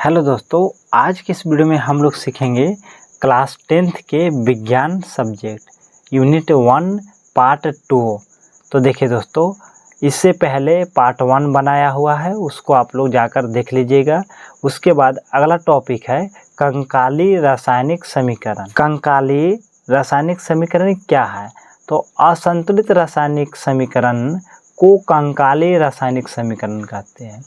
Hello दोस्तों, आज के इस वीडियो में हम लोग सीखेंगे क्लास 10th के विज्ञान सब्जेक्ट यूनिट 1 पार्ट 2। तो देखिए दोस्तों, इससे पहले पार्ट 1 बनाया हुआ है, उसको आप लोग जाकर देख लीजिएगा। उसके बाद अगला टॉपिक है कंकाली रासायनिक समीकरण। कंकाली रासायनिक समीकरण क्या है? तो असंतुलित रासायनिक समीकरण को कंकाली रासायनिक समीकरण कहते हैं।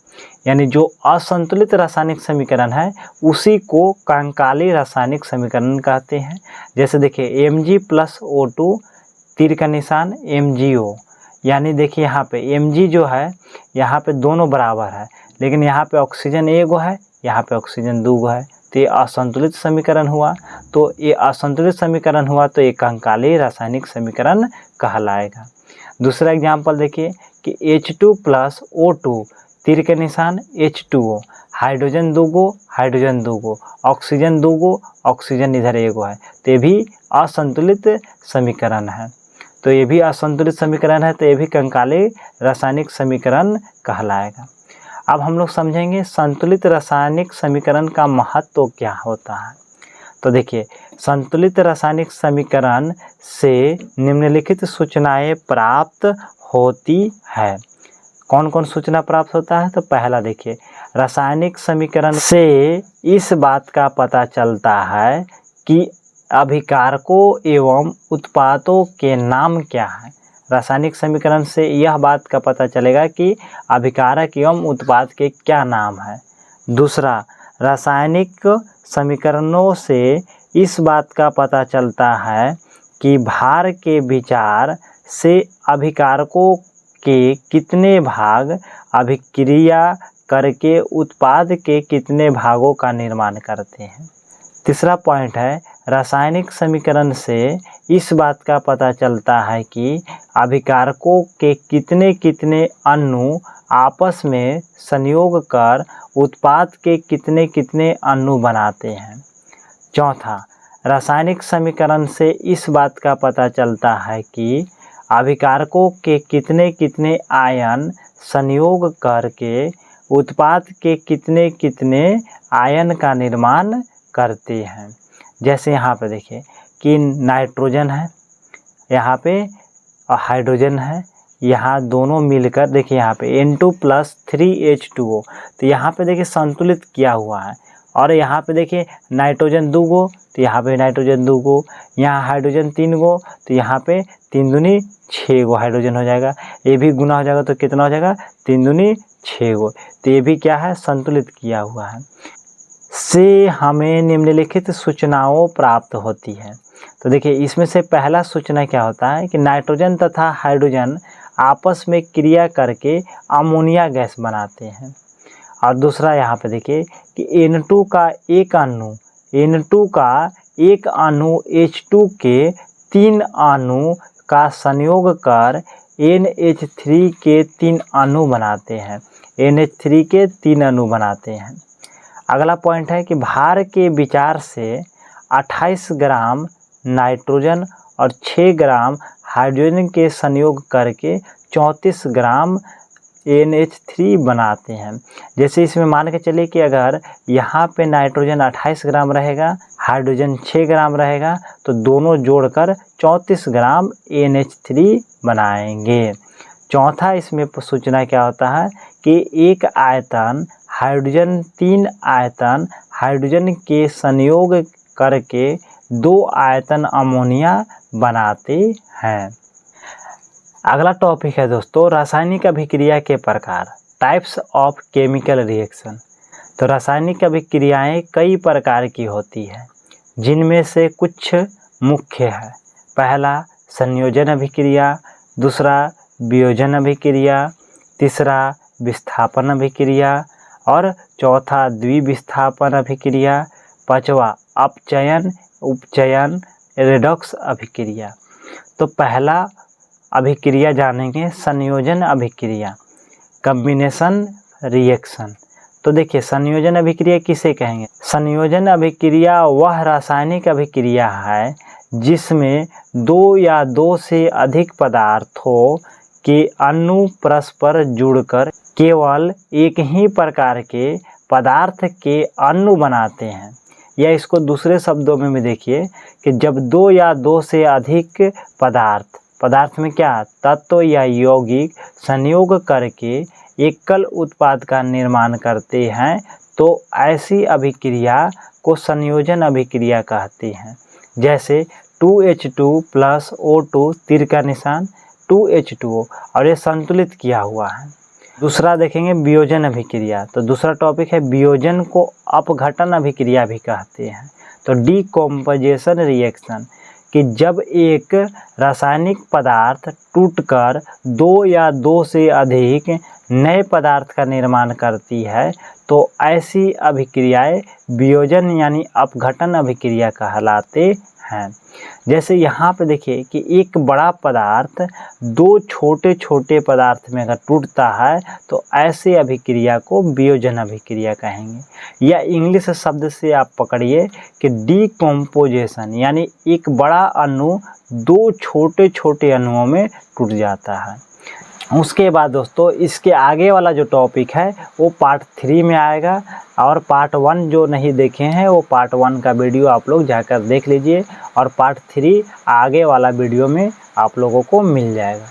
यानी जो असंतुलित रासायनिक समीकरण है उसी को कंकाली रासायनिक समीकरण कहते हैं। जैसे देखिए Mg + O2 तीर का निशान MgO, यानी देखिए यहाँ पे Mg जो है यहाँ पे दोनों बराबर है, लेकिन यहाँ पे ऑक्सीजन एगो है, यहाँ पे ऑक्सीजन दूगो है, तो ये असंतुलित समीकरण हुआ। तो ये असंतुलित समीकरण हुआ तो ये कंकाली रासायनिक समीकरण कहलाएगा। दूसरा एग्जाम्पल देखिए कि H2 + O2 तीर के निशान H2O, हाइड्रोजन दूगो, ऑक्सीजन दूगो, ऑक्सीजन इधर एगो है, तो ये भी असंतुलित समीकरण है। तो ये भी असंतुलित समीकरण है, तो ये भी कंकाली रासायनिक समीकरण कहलाएगा। अब हम लोग समझेंगे संतुलित रासायनिक समीकरण का महत्व क्या होता है। तो देखिए, संतुलित रासायनिक समीकरण से निम्नलिखित सूचनाएं प्राप्त होती है। कौन कौन सूचना प्राप्त होता है? तो पहला देखिए, रासायनिक समीकरण से इस बात का पता चलता है कि अभिकारकों एवं उत्पादों के नाम क्या है। रासायनिक समीकरण से यह बात का पता चलेगा कि अभिकारक एवं उत्पाद के क्या नाम है। दूसरा, रासायनिक समीकरणों से इस बात का पता चलता है कि भार के विचार से अभिकारकों के कितने भाग अभिक्रिया करके उत्पाद के कितने भागों का निर्माण करते हैं। तीसरा पॉइंट है, रासायनिक समीकरण से इस बात का पता चलता है कि अभिकारकों के कितने कितने अणु आपस में संयोग कर उत्पाद के कितने कितने अणु बनाते हैं। चौथा, रासायनिक समीकरण से इस बात का पता चलता है कि अभिकारकों के कितने कितने आयन संयोग करके उत्पाद के कितने कितने आयन का निर्माण करते हैं। जैसे यहाँ पे देखिए कि नाइट्रोजन है, यहाँ पे हाइड्रोजन है, यहाँ दोनों मिलकर देखिए यहाँ पे N2 + 3H2O, तो यहाँ पे देखिए संतुलित किया हुआ है। और यहाँ पे देखिए नाइट्रोजन दूगो, तो यहाँ पे नाइट्रोजन दूगो, यहाँ हाइड्रोजन 3 गो, तो यहाँ पे 3 दूनी 6 गो हाइड्रोजन हो जाएगा। ये भी गुना हो जाएगा तो कितना हो जाएगा? 3 दूनी 6 गो, तो ये भी क्या है? संतुलित किया हुआ है। से हमें निम्नलिखित सूचनाओं प्राप्त होती है। तो देखिए, इसमें से पहला सूचना क्या होता है कि नाइट्रोजन तथा हाइड्रोजन आपस में क्रिया करके अमोनिया गैस बनाते हैं। और दूसरा यहाँ पे देखिए कि N2 का एक अणु H2 के 3 अणु का संयोग कर NH3 के 3 अणु बनाते हैं। NH3 के 3 अणु बनाते हैं। अगला पॉइंट है कि भार के विचार से 28 ग्राम नाइट्रोजन और 6 ग्राम हाइड्रोजन के संयोग करके 34 ग्राम NH3 बनाते हैं। जैसे इसमें मान के चलिए कि अगर यहाँ पे नाइट्रोजन 28 ग्राम रहेगा, हाइड्रोजन 6 ग्राम रहेगा, तो दोनों जोड़कर 34 ग्राम NH3 बनाएंगे। चौथा इसमें सूचना क्या होता है कि एक आयतन हाइड्रोजन 3 आयतन हाइड्रोजन के संयोग करके 2 आयतन अमोनिया बनाते हैं। अगला टॉपिक है दोस्तों, रासायनिक अभिक्रिया के प्रकार, टाइप्स ऑफ केमिकल रिएक्शन। तो रासायनिक अभिक्रियाएं कई प्रकार की होती है, जिनमें से कुछ मुख्य है। पहला, संयोजन अभिक्रिया, दूसरा वियोजन अभिक्रिया, तीसरा विस्थापन अभिक्रिया और चौथा द्विविस्थापन अभिक्रिया, पांचवा अपचयन उपचयन रेडॉक्स अभिक्रिया। तो पहला अभिक्रिया जानेंगे संयोजन अभिक्रिया, कॉम्बिनेशन रिएक्शन। तो देखिए, संयोजन अभिक्रिया किसे कहेंगे? संयोजन अभिक्रिया वह रासायनिक अभिक्रिया है जिसमें 2 या 2 से अधिक पदार्थों के अणु परस्पर जुड़कर केवल एक ही प्रकार के पदार्थ के अणु बनाते हैं। या इसको दूसरे शब्दों में भी देखिए कि जब दो या दो से अधिक पदार्थ में क्या तत्व या यौगिक संयोग करके एकल उत्पाद का निर्माण करते हैं तो ऐसी अभिक्रिया को संयोजन अभिक्रिया कहते हैं। जैसे 2H2 + O2 तीर का निशान 2H2O और ये संतुलित किया हुआ है। दूसरा देखेंगे वियोजन अभिक्रिया। तो दूसरा टॉपिक है वियोजन को अपघटन अभिक्रिया भी कहते हैं। तो डीकम्पोजिशन रिएक्शन कि जब एक रासायनिक पदार्थ टूटकर दो या दो से अधिक नए पदार्थ का निर्माण करती है तो ऐसी अभिक्रियाएं वियोजन यानी अपघटन अभिक्रिया कहलाते हैं। जैसे यहाँ पे देखिए कि एक बड़ा पदार्थ दो छोटे छोटे पदार्थ में अगर टूटता है तो ऐसे अभिक्रिया को वियोजन अभिक्रिया कहेंगे। या इंग्लिश शब्द से आप पकड़िए कि डीकम्पोजिशन यानी एक बड़ा अणु दो छोटे छोटे अणुओं में टूट जाता है। उसके बाद दोस्तों इसके आगे वाला जो टॉपिक है वो पार्ट 3 में आएगा और पार्ट 1 जो नहीं देखे हैं वो पार्ट 1 का वीडियो आप लोग जाकर देख लीजिए और पार्ट 3 आगे वाला वीडियो में आप लोगों को मिल जाएगा।